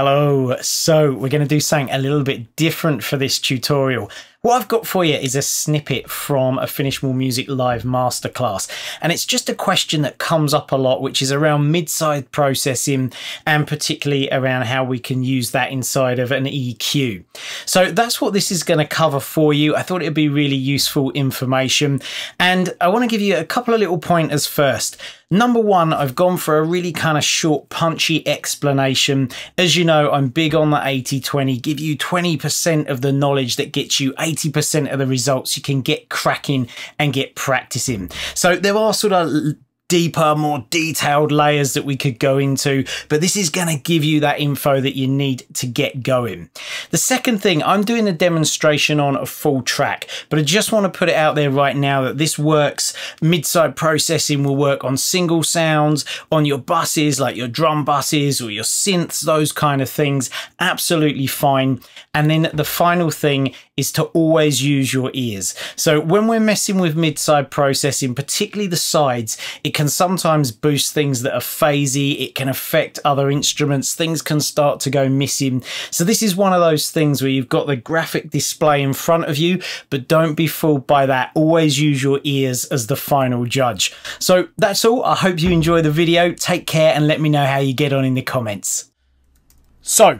Hello, so we're going to do something a little bit different for this tutorial. What I've got for you is a snippet from a Finish More Music Live Masterclass, and it's just a question that comes up a lot, which is around mid-side processing and particularly around how we can use that inside of an EQ. So that's what this is going to cover for you. I thought it'd be really useful information, and I want to give you a couple of little pointers first. Number one, I've gone for a really kind of short, punchy explanation. As you know, I'm big on the 80-20, give you 20% of the knowledge that gets you 80% of the results. You can get cracking and get practicing. So there are sort of deeper, more detailed layers that we could go into, but this is going to give you that info that you need to get going. The second thing, I'm doing a demonstration on a full track, but I just want to put it out there right now that this works. Mid-side processing will work on single sounds, on your buses, like your drum buses or your synths, those kind of things. Absolutely fine. And then the final thing is to always use your ears. So when we're messing with mid-side processing, particularly the sides, it can sometimes boost things that are phasey. It can affect other instruments. Things can start to go missing. So this is one of those things where you've got the graphic display in front of you, but don't be fooled by that. Always use your ears as the final judge. So that's all. I hope you enjoy the video. Take care and let me know how you get on in the comments. So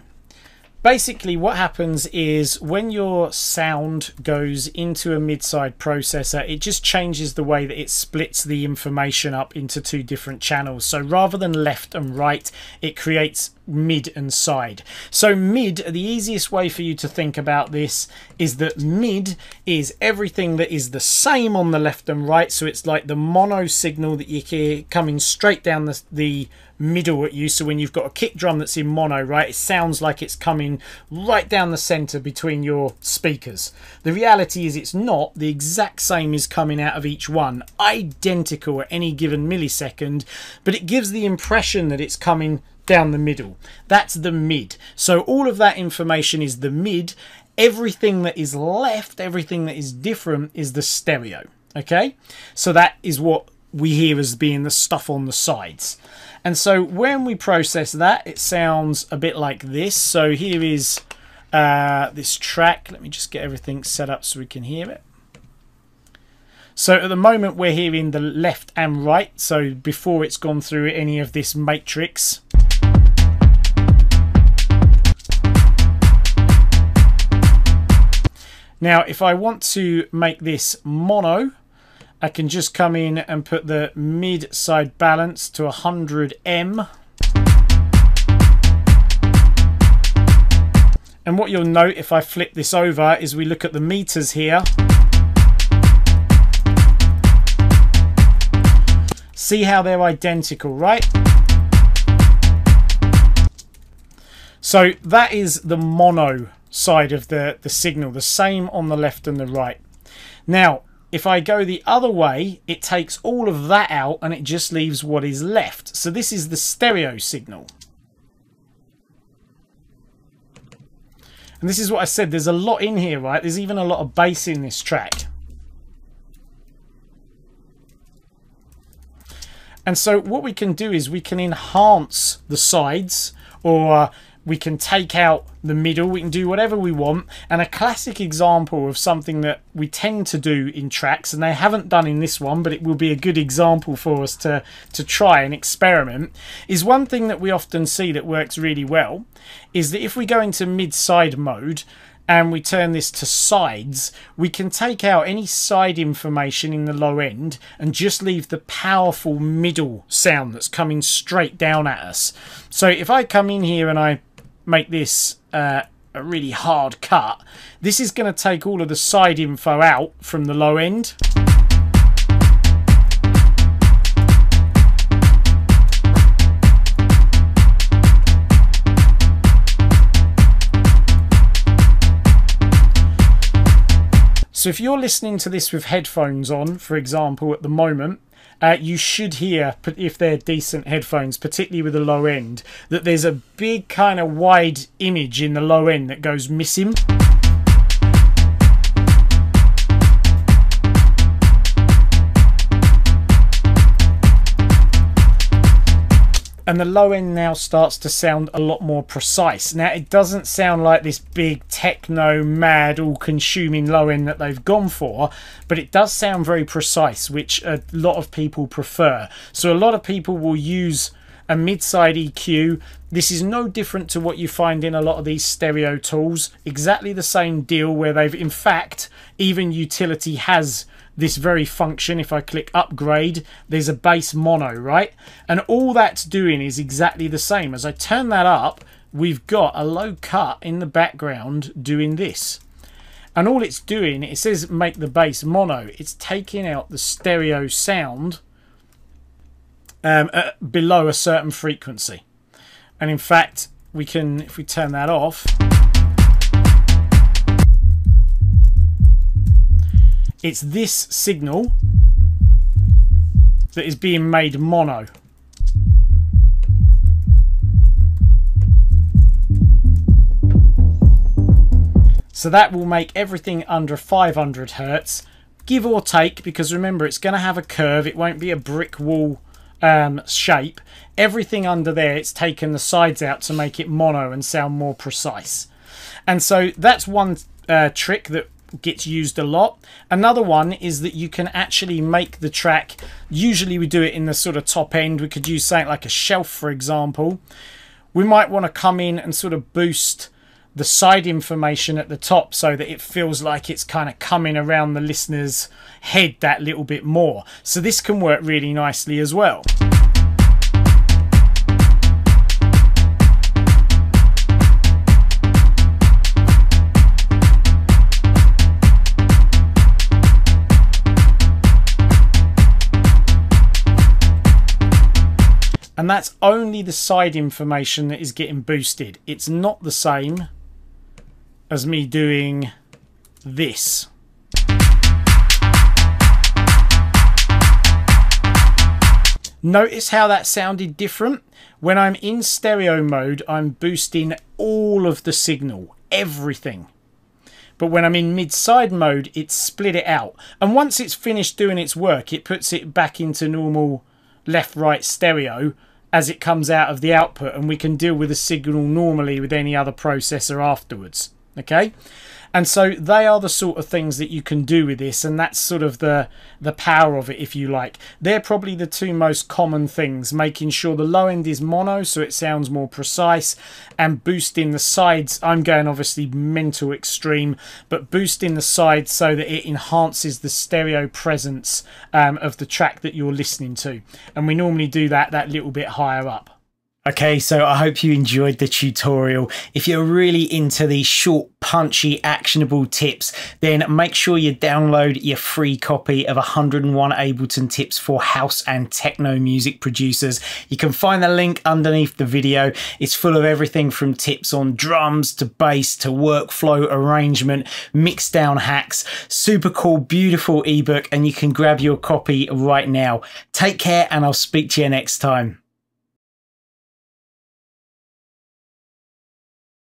basically what happens is when your sound goes into a mid-side processor, it just changes the way that it splits the information up into two different channels. So rather than left and right, it creates mid and side. So mid, the easiest way for you to think about this is that mid is everything that is the same on the left and right. So it's like the mono signal that you hear coming straight down the middle at you. So when you've got a kick drum that's in mono, right, it sounds like it's coming right down the center between your speakers. The reality is it's not. The exact same is coming out of each one, identical at any given millisecond, but it gives the impression that it's coming down the middle. That's the mid. So all of that information is the mid. Everything that is left, everything that is different, is the stereo. Okay, so that is what we hear as being the stuff on the sides. And so when we process that, it sounds a bit like this. So here is this track. Let me just get everything set up so we can hear it. So at the moment we're hearing the left and right, so before it's gone through any of this matrix. Now if I want to make this mono, I can just come in and put the mid-side balance to 100 M. And what you'll note if I flip this over is we look at the meters here. See how they're identical, right? So that is the mono side of the signal, the same on the left and the right. Now, if I go the other way, it takes all of that out and it just leaves what is left. So this is the stereo signal. And this is what I said, there's a lot in here, right? There's even a lot of bass in this track. And so what we can do is we can enhance the sides, or we can take out the middle. We can do whatever we want. And a classic example of something that we tend to do in tracks, and they haven't done in this one, but it will be a good example for us to try and experiment, is one thing that we often see that works really well is that if we go into mid-side mode and we turn this to sides, we can take out any side information in the low end and just leave the powerful middle sound that's coming straight down at us. So if I come in here and I make this a really hard cut, this is going to take all of the side info out from the low end. So if you're listening to this with headphones on, for example, at the moment, you should hear, if they're decent headphones, particularly with the low end, that there's a big kind of wide image in the low end that goes missing. And the low end now starts to sound a lot more precise. Now, it doesn't sound like this big techno, mad, all-consuming low end that they've gone for, but it does sound very precise, which a lot of people prefer. So a lot of people will use a mid-side EQ. This is no different to what you find in a lot of these stereo tools. Exactly the same deal, where they've, in fact, even Utility has this very function. If I click upgrade, there's a bass mono, right? And all that's doing is exactly the same. As I turn that up, we've got a low cut in the background doing this. And all it's doing, it says make the bass mono. It's taking out the stereo sound below a certain frequency. And in fact, we can, if we turn that off, it's this signal that is being made mono. So that will make everything under 500 Hertz, give or take, because remember, it's going to have a curve. It won't be a brick wall shape. Everything under there, it's taken the sides out to make it mono and sound more precise. And so that's one trick that gets used a lot. Another one is that you can actually make the track, usually we do it in the sort of top end. We could use something like a shelf, for example. We might want to come in and sort of boost the side information at the top so that it feels like it's kind of coming around the listener's head that little bit more. So this can work really nicely as well. And that's only the side information that is getting boosted. It's not the same as me doing this. Notice how that sounded different? When I'm in stereo mode, I'm boosting all of the signal, everything. But when I'm in mid-side mode, it's split it out. And once it's finished doing its work, it puts it back into normal left-right stereo as it comes out of the output, and we can deal with the signal normally with any other processor afterwards. Okay, and so they are the sort of things that you can do with this, and that's sort of the power of it, if you like. They're probably the two most common things: making sure the low end is mono so it sounds more precise, and boosting the sides. I'm going obviously mental extreme, but boosting the sides so that it enhances the stereo presence of the track that you're listening to. And we normally do that little bit higher up. Okay, so I hope you enjoyed the tutorial. If you're really into these short, punchy, actionable tips, then make sure you download your free copy of 101 Ableton Tips for House and Techno Music Producers. You can find the link underneath the video. It's full of everything from tips on drums to bass to workflow arrangement, mixdown hacks. Super cool, beautiful ebook, and you can grab your copy right now. Take care, and I'll speak to you next time.